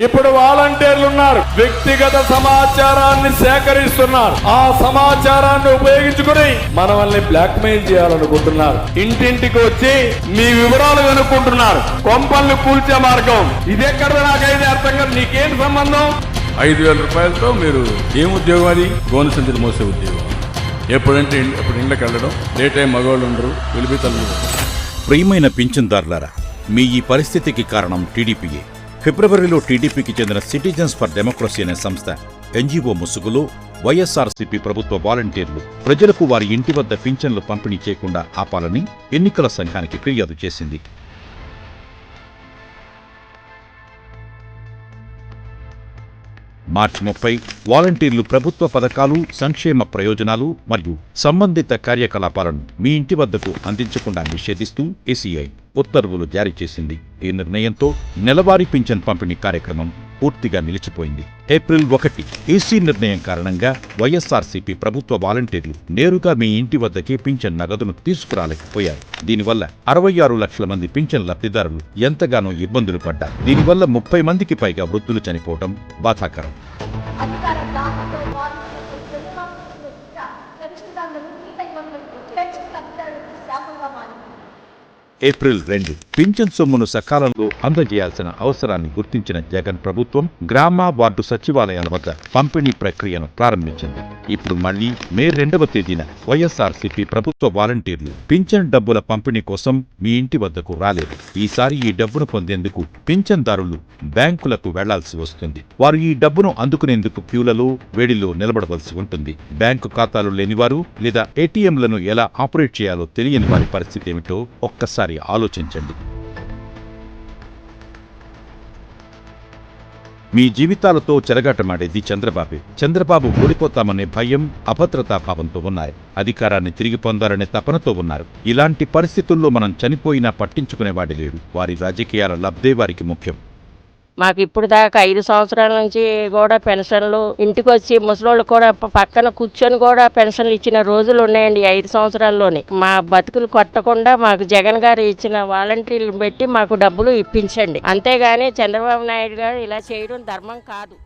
ఇప్పుడు వాలంటీర్లు ఉన్నారు, వ్యక్తిగత సమాచారాన్ని సేకరిస్తున్నారు. ఆ సమాచారాన్ని ఉపయోగించుకుని మనల్ని బ్లాక్ మెయిల్ చేయాలనుకుంటున్నారు. ఇంటింటికి వచ్చి మీ వివరాలు కనుక్కుంటున్నారు. కొంపల్ని కూల్చే మార్గం ఇదెక్కడ నాకైతే అర్థం కాదు. నీకేం సంబంధం? 5,000 రూపాయలతో మీరు ఏం ఉద్యోగం? అది గోను సంచులు మోసే ఉద్యోగం. ఎప్పుడంటే అప్పుడు ఇండ్లకు వెళ్ళడం, డే టైం మగవాళ్ళు ఉండరు, వెలిపితలు. ప్రియమైన పింఛన్దారులారా, మీ ఈ పరిస్థితికి కారణం టీడీపీయే. ఫిబ్రవరిలో టీడీపీకి చెందిన సిటిజన్స్ ఫర్ డెమోక్రసీ అనే సంస్థ ఎన్జీఓ ముసుగులో వైఎస్ఆర్సీపీ ప్రభుత్వ వాలంటీర్లు ప్రజలకు వారి ఇంటి వద్ద పింఛన్లు పంపిణీ చేయకుండా ఆపాలని ఎన్నికల సంఘానికి ఫిర్యాదు చేసింది. మార్చి 30 వాలంటీర్లు ప్రభుత్వ పథకాలు, సంక్షేమ ప్రయోజనాలు మరియు సంబంధిత కార్యకలాపాలను మీ ఇంటి వద్దకు అందించకుండా నిషేధిస్తూ ఏసీఐ ఉత్తర్వులు జారీ చేసింది. ఈ నిర్ణయంతో నెలవారీ పింఛన్ పంపిణీ కార్యక్రమం పూర్తిగా నిలిచిపోయింది. ఏప్రిల్ 1 ఏసీ నిర్ణయం కారణంగా వైఎస్ఆర్సీపీ ప్రభుత్వ వాలంటీర్లు నేరుగా మీ ఇంటి వద్దకే పింఛన్ నగదును తీసుకురాలేకపోయారు. దీనివల్ల 66 లక్షల మంది పింఛన్ లబ్ధిదారులు ఎంతగానో ఇబ్బందులు పడ్డారు. దీనివల్ల 30 మందికి పైగా వృద్ధులు చనిపోవడం బాధాకరం. ఏప్రిల్ 2 పింఛన్ సొమ్మును సకాలంలో అందజేయాల్సిన అవసరాన్ని గుర్తించిన జగన్ ప్రభుత్వం గ్రామ, వార్డు సచివాలయాల వద్ద పంపిణీ ప్రక్రియను ప్రారంభించింది. ఇప్పుడు మళ్లీ మే 2వ తేదీన వైఎస్ఆర్సీపీ ప్రభుత్వ వాలంటీర్లు పింఛన్ డబ్బుల పంపిణీ కోసం మీ ఇంటి వద్దకు రాలేదు. ఈసారి ఈ డబ్బును పొందేందుకు పింఛన్దారులు బ్యాంకులకు వెళ్లాల్సి వస్తుంది. వారు ఈ డబ్బును అందుకునేందుకు క్యూలలో, వేడిలో నిలబడవలసి ఉంటుంది. బ్యాంకు ఖాతాలు లేనివారు లేదా ఏటీఎంలను ఎలా ఆపరేట్ చేయాలో తెలియని వారి పరిస్థితి ఏమిటో ఒక్కసారి ఆలోచించండి. మీ జీవితాలతో చెలగాటమాడేది చంద్రబాబు. చంద్రబాబు ఓడిపోతామనే భయం, అభద్రతా భావంతో ఉన్నారు. అధికారాన్ని తిరిగి పొందాలనే తపనతో ఉన్నారు. ఇలాంటి పరిస్థితుల్లో మనం చనిపోయినా పట్టించుకునేవాడి లేడు. వారి రాజకీయాల లబ్ధే వారికి ముఖ్యం. మాకు ఇప్పుడు దాకా 5 సంవత్సరాల నుంచి కూడా పెన్షన్లు ఇంటికి వచ్చి ముసలోళ్ళు కూడా పక్కన కూర్చొని కూడా పెన్షన్లు ఇచ్చిన రోజులు ఉన్నాయండి. 5 సంవత్సరాల్లోనే మా బతుకులు కొట్టకుండా మాకు జగన్ గారు ఇచ్చిన వాలంటీర్లు పెట్టి మాకు డబ్బులు ఇప్పించండి. అంతేగాని చంద్రబాబు నాయుడు గారు ఇలా చేయడం ధర్మం కాదు.